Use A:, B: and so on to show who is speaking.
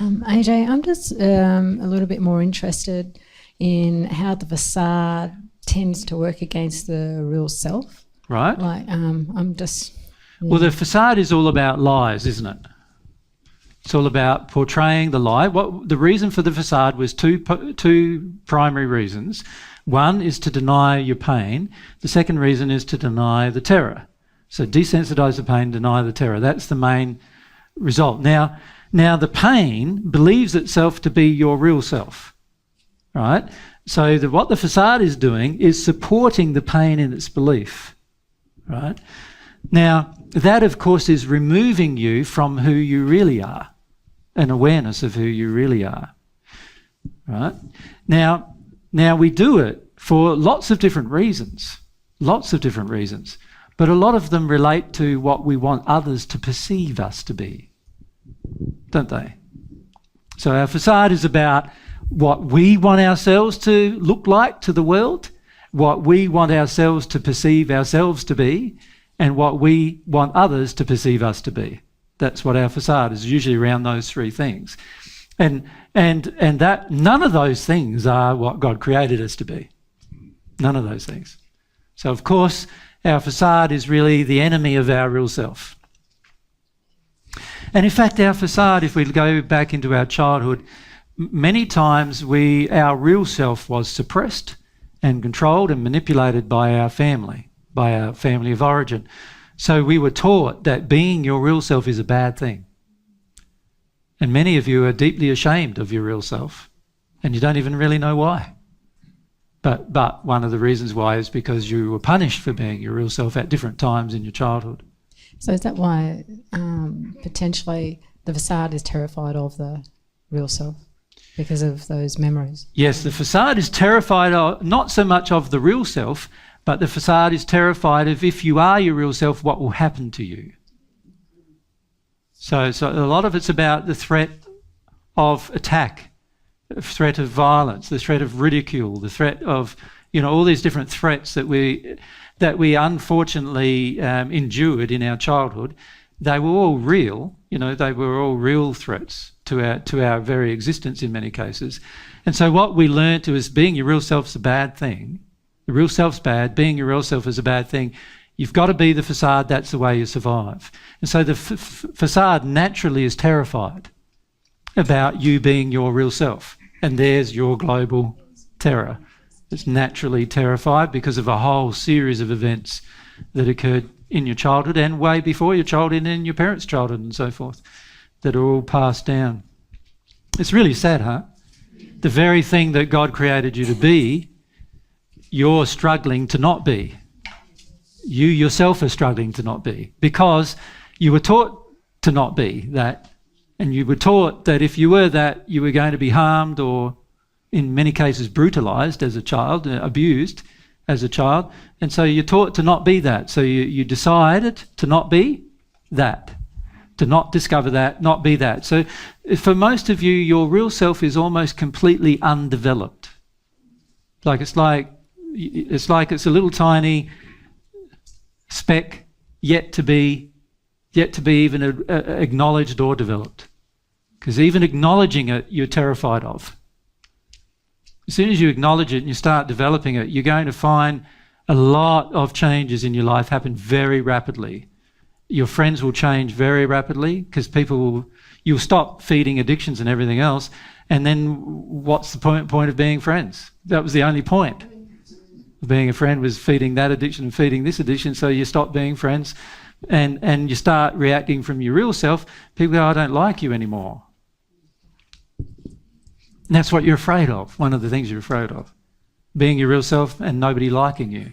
A: AJ, I'm just a little bit more interested in how the facade tends to work against the real self.
B: Right.
A: Like, I'm just... Yeah.
B: Well, the facade is all about lies, isn't it? It's all about portraying the lie. The reason for the facade was two primary reasons. One is to deny your pain. The second reason is to deny the terror. So desensitise the pain, deny the terror. That's the main result. Now the pain believes itself to be your real self, right? So what the facade is doing is supporting the pain in its belief, right? Now, that, of course, is removing you from who you really are, an awareness of who you really are, right? Now we do it for lots of different reasons, but a lot of them relate to what we want others to perceive us to be, don't they? So our facade is about what we want ourselves to look like to the world, what we want ourselves to perceive ourselves to be, and what we want others to perceive us to be. That's what our facade is, usually around those three things. And that none of those things are what God created us to be. None of those things. So of course, our facade is really the enemy of our real self. And in fact, our facade, if we go back into our childhood, many times our real self was suppressed and controlled and manipulated by our family of origin. So we were taught that being your real self is a bad thing. And many of you are deeply ashamed of your real self, and you don't even really know why. But one of the reasons why is because you were punished for being your real self at different times in your childhood.
A: So is that why potentially the facade is terrified of the real self? Because of those memories? Yes, the facade is terrified of, not so much of the real self, but the facade is terrified of, if you are your real self, what will happen to you. So a lot of it's about the threat of attack, the threat of violence, the threat of ridicule, the threat of, all these different threats that we unfortunately endured in our childhood. They were all real, they were all real threats to our very existence in many cases. And so what we learned is being your real self's a bad thing. The real self's bad. Being your real self is a bad thing. You've got to be the facade. That's the way you survive. And so the facade naturally is terrified about you being your real self. And there's your global terror. It's naturally terrified because of a whole series of events that occurred in your childhood and way before your childhood and in your parents' childhood and so forth, that are all passed down. It's really sad, huh? The very thing that God created you to be, you're struggling to not be. You yourself are struggling to not be because you were taught to not be that, and you were taught that if you were that, you were going to be harmed or in many cases brutalised as a child, abused as a child, and so you're taught to not be that. So you decided to not be that, to not discover that, not be that. So for most of you, your real self is almost completely undeveloped. It's like it's a little tiny speck yet to be even acknowledged or developed. Because even acknowledging it, you're terrified of. As soon as you acknowledge it and you start developing it, you're going to find a lot of changes in your life happen very rapidly. Your friends will change very rapidly because you'll stop feeding addictions and everything else. And then what's the point of being friends? That was the only point. Being a friend was feeding that addiction and feeding this addiction, so you stop being friends and you start reacting from your real self. People go, I don't like you anymore. And that's what you're afraid of, one of the things you're afraid of. Being your real self and nobody liking you.